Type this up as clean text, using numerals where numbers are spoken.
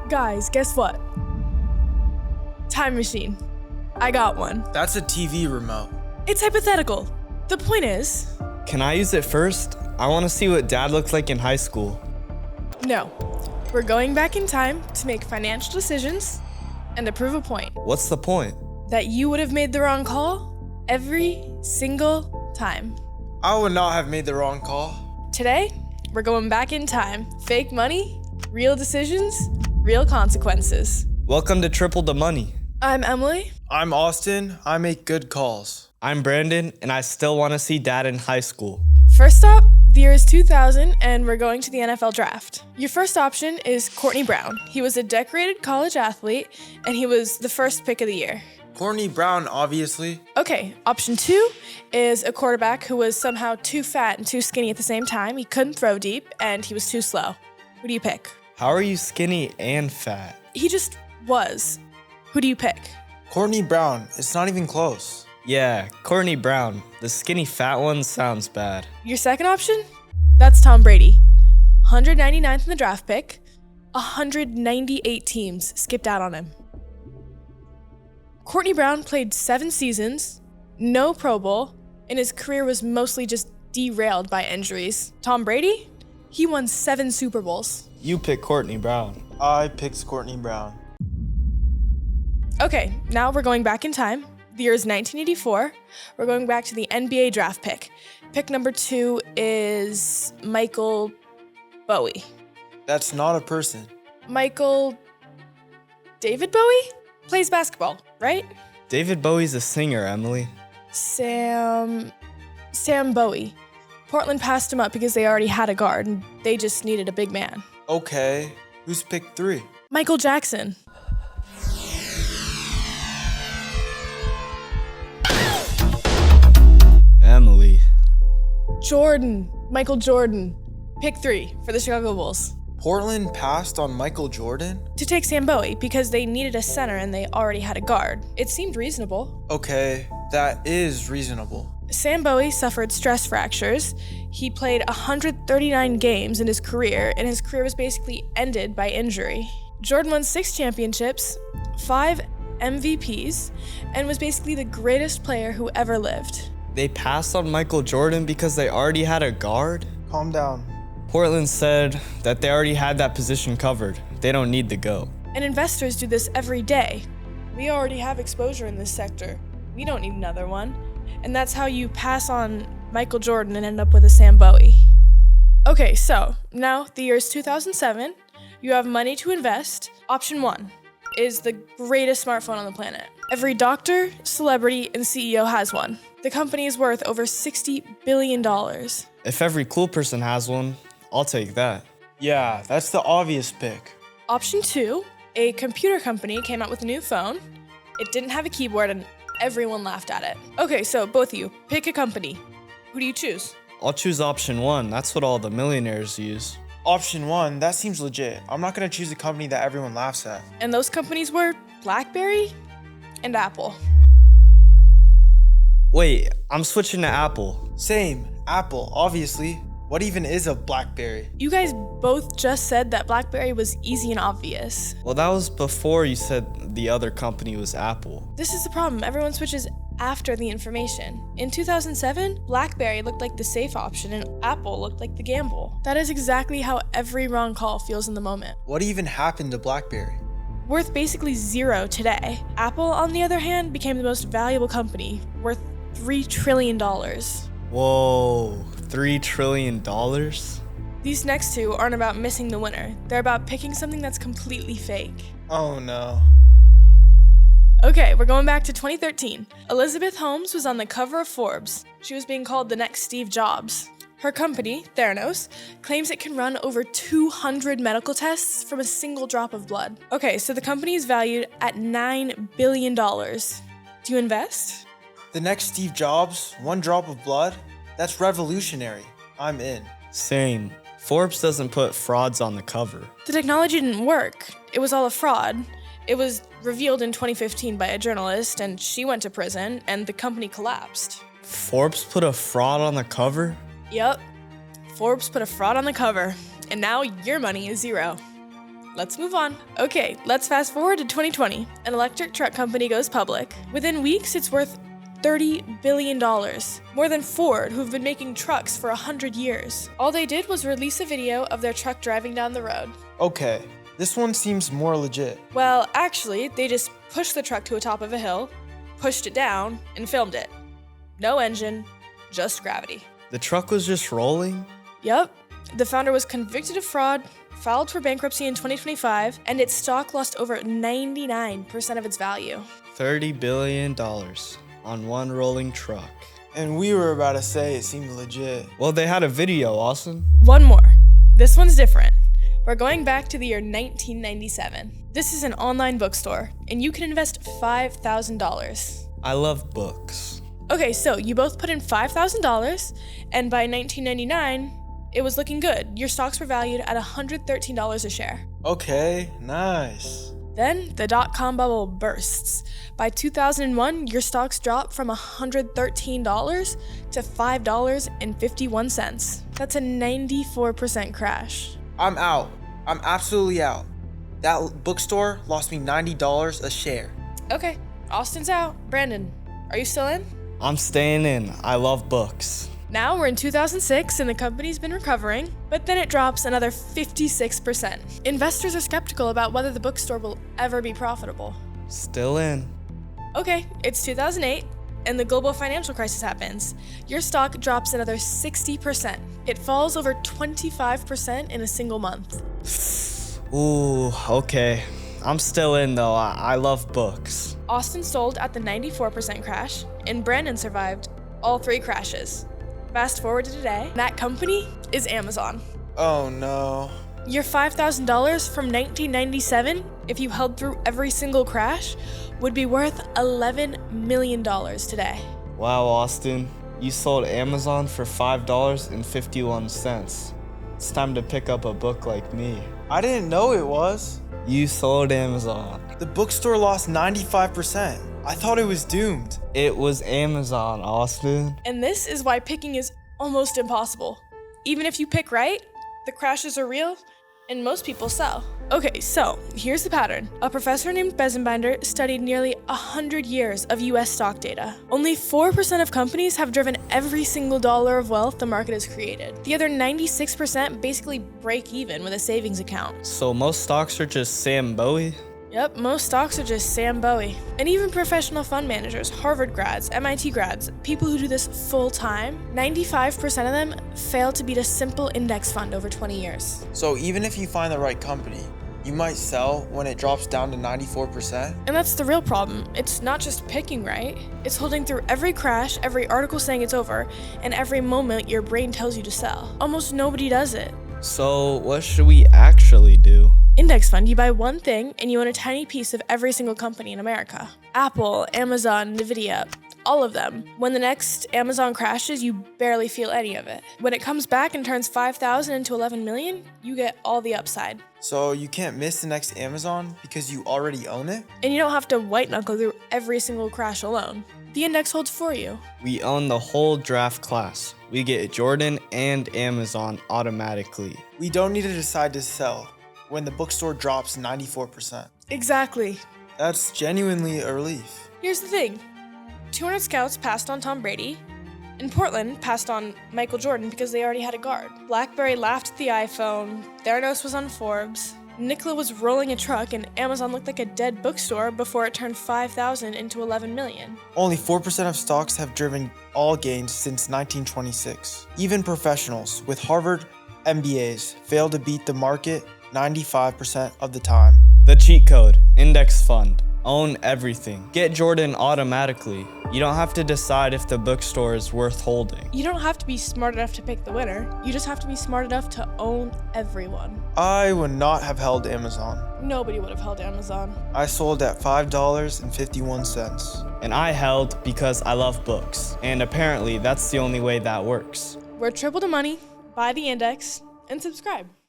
Guys, guess what? Time machine. I got one. That's a TV remote. It's hypothetical. The point is... Can I use it first? I want to see what Dad looked like in high school. No. We're going back in time to make financial decisions and to prove a point. What's the point? That you would have made the wrong call every single time. I would not have made the wrong call. Today, we're going back in time. Fake money, real decisions, real consequences. Welcome to Triple the Money. I'm Emily. I'm Austin. I make good calls. I'm Brandon, and I still want to see Dad in high school. First up, the year is 2000, and we're going to the NFL draft. Your first option is Courtney Brown. He was a decorated college athlete, and he was the first pick of the year. Courtney Brown, obviously. Okay, option 2 is a quarterback who was somehow too fat and too skinny at the same time. He couldn't throw deep, and he was too slow. Who do you pick? How are you skinny and fat? He just was. Who do you pick? Courtney Brown. It's not even close. Yeah, Courtney Brown. The skinny fat one sounds bad. Your second option? That's Tom Brady. 199th in the draft pick. 198 teams skipped out on him. Courtney Brown played 7 seasons, no Pro Bowl, and his career was mostly just derailed by injuries. Tom Brady? He won 7 Super Bowls. You pick Courtney Brown. I picked Courtney Brown. Okay, now we're going back in time. The year is 1984. We're going back to the NBA draft pick. Pick number 2 is Michael Bowie. That's not a person. Michael David Bowie? Plays basketball, right? David Bowie's a singer, Emily. Sam Bowie. Portland passed him up because they already had a guard and they just needed a big man. Okay. Who's pick 3? Michael Jackson. Emily. Michael Jordan. Pick 3 for the Chicago Bulls. Portland passed on Michael Jordan? To take Sam Bowie because they needed a center and they already had a guard. It seemed reasonable. Okay, that is reasonable. Sam Bowie suffered stress fractures. He played 139 games in his career, and his career was basically ended by injury. Jordan won 6 championships, 5 MVPs, and was basically the greatest player who ever lived. They passed on Michael Jordan because they already had a guard? Calm down. Portland said that they already had that position covered. They don't need to go. And investors do this every day. We already have exposure in this sector. We don't need another one. And that's how you pass on Michael Jordan and end up with a Sam Bowie. Okay, so now the year is 2007. You have money to invest. Option 1 is the greatest smartphone on the planet. Every doctor, celebrity, and CEO has one. The company is worth over $60 billion. If every cool person has one, I'll take that. Yeah, that's the obvious pick. Option 2, a computer company came out with a new phone. It didn't have a keyboard and everyone laughed at it. Okay, so both of you, pick a company. Who do you choose? I'll choose option 1. That's what all the millionaires use. Option 1, that seems legit. I'm not gonna choose a company that everyone laughs at. And those companies were BlackBerry and Apple. Wait, I'm switching to Apple. Same, Apple, obviously. What even is a BlackBerry? You guys both just said that BlackBerry was easy and obvious. Well, that was before you said the other company was Apple. This is the problem. Everyone switches after the information. In 2007, BlackBerry looked like the safe option and Apple looked like the gamble. That is exactly how every wrong call feels in the moment. What even happened to BlackBerry? Worth basically 0 today. Apple, on the other hand, became the most valuable company, worth $3 trillion. Whoa, $3 trillion? These next 2 aren't about missing the winner. They're about picking something that's completely fake. Oh no. Okay, we're going back to 2013. Elizabeth Holmes was on the cover of Forbes. She was being called the next Steve Jobs. Her company, Theranos, claims it can run over 200 medical tests from a single drop of blood. Okay, so the company is valued at $9 billion. Do you invest? The next Steve Jobs, 1 drop of blood? That's revolutionary. I'm in. Same. Forbes doesn't put frauds on the cover. The technology didn't work. It was all a fraud. It was revealed in 2015 by a journalist, and she went to prison, and the company collapsed. Forbes put a fraud on the cover? Yup. Forbes put a fraud on the cover, and now your money is 0. Let's move on. Okay, let's fast forward to 2020. An electric truck company goes public. Within weeks, it's worth $30 billion. More than Ford, who've been making trucks for 100 years. All they did was release a video of their truck driving down the road. Okay, this one seems more legit. Well, actually, they just pushed the truck to the top of a hill, pushed it down, and filmed it. No engine, just gravity. The truck was just rolling? Yup. The founder was convicted of fraud, filed for bankruptcy in 2025, and its stock lost over 99% of its value. $30 billion on one rolling truck. And we were about to say it seemed legit. Well, they had a video, Austin. One more. This one's different. We're going back to the year 1997. This is an online bookstore, and you can invest $5,000. I love books. Okay, so you both put in $5,000, and by 1999, it was looking good. Your stocks were valued at $113 a share. Okay, nice. Then the dot-com bubble bursts. By 2001, your stocks dropped from $113 to $5.51. That's a 94% crash. I'm out. I'm absolutely out. That bookstore lost me $90 a share. Okay, Austin's out. Brandon, are you still in? I'm staying in. I love books. Now we're in 2006 and the company's been recovering, but then it drops another 56%. Investors are skeptical about whether the bookstore will ever be profitable. Still in. Okay, it's 2008 and the global financial crisis happens. Your stock drops another 60%. It falls over 25% in a single month. Ooh, okay. I'm still in though. I love books. Austin sold at the 94% crash, and Brandon survived all three crashes. Fast forward to today, that company is Amazon. Oh no. Your $5,000 from 1997, if you held through every single crash, would be worth $11 million today. Wow, Austin. You sold Amazon for $5.51. It's time to pick up a book like me. I didn't know it was. You sold Amazon. The bookstore lost 95%. I thought it was doomed. It was Amazon, Austin. And this is why picking is almost impossible. Even if you pick right, the crashes are real, and most people sell. Okay, so here's the pattern. A professor named Besenbinder studied nearly 100 years of US stock data. Only 4% of companies have driven every single dollar of wealth the market has created. The other 96% basically break even with a savings account. So most stocks are just Sam Bowie? Yep, most stocks are just Sam Bowie. And even professional fund managers, Harvard grads, MIT grads, people who do this full time, 95% of them fail to beat a simple index fund over 20 years. So even if you find the right company, you might sell when it drops down to 94%? And that's the real problem. It's not just picking right, it's holding through every crash, every article saying it's over, and every moment your brain tells you to sell. Almost nobody does it. So what should we actually do? Index fund, you buy one thing and you own a tiny piece of every single company in America. Apple, Amazon, Nvidia, all of them. When the next Amazon crashes, you barely feel any of it. When it comes back and turns 5,000 into 11 million, you get all the upside. So you can't miss the next Amazon because you already own it? And you don't have to white knuckle through every single crash alone. The index holds for you. We own the whole draft class. We get Jordan and Amazon automatically. We don't need to decide to sell when the bookstore drops 94%. Exactly. That's genuinely a relief. Here's the thing. 200 scouts passed on Tom Brady, and Portland passed on Michael Jordan because they already had a guard. BlackBerry laughed at the iPhone, Theranos was on Forbes, Nikola was rolling a truck, and Amazon looked like a dead bookstore before it turned 5,000 into 11 million. Only 4% of stocks have driven all gains since 1926. Even professionals with Harvard MBAs fail to beat the market 95% of the time. The cheat code, index fund. Own everything. Get Jordan automatically. You don't have to decide if the bookstore is worth holding. You don't have to be smart enough to pick the winner. You just have to be smart enough to own everyone. I would not have held Amazon. Nobody would have held Amazon. I sold at $5.51. And I held because I love books. And apparently that's the only way that works. We're triple the money, buy the index, and subscribe.